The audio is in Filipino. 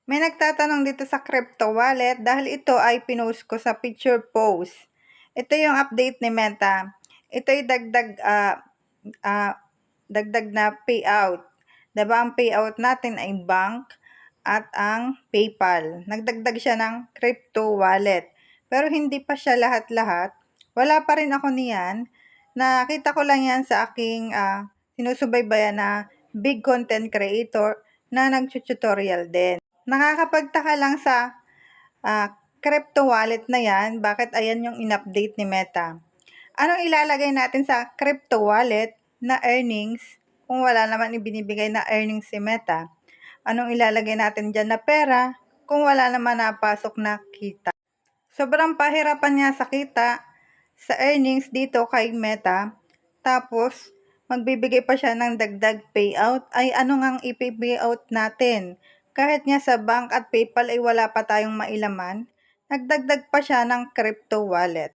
May nagtatanong dito sa crypto wallet dahil ito ay pinost ko sa picture post. Ito yung update ni Meta. Ito ay dagdag na payout. Diba ang payout natin ay bank at ang PayPal. Nagdagdag siya ng crypto wallet. Pero hindi pa siya lahat-lahat. Wala pa rin ako niyan. Nakita ko lang yan sa aking sinusubaybayan na big content creator na nag-tutorial din. Nakakapagtaka lang sa crypto wallet na yan, bakit ayan yung in-update ni Meta. Anong ilalagay natin sa crypto wallet na earnings kung wala naman ibinibigay na earnings si Meta? Anong ilalagay natin dyan na pera kung wala naman napasok na kita? Sobrang pahirapan niya sa kita sa earnings dito kay Meta. Tapos, magbibigay pa siya ng dagdag payout. Ay ano ngang ipi-payout natin? Kahit nga sa bank at PayPal ay wala pa tayong mailaman, nagdagdag pa siya ng crypto wallet.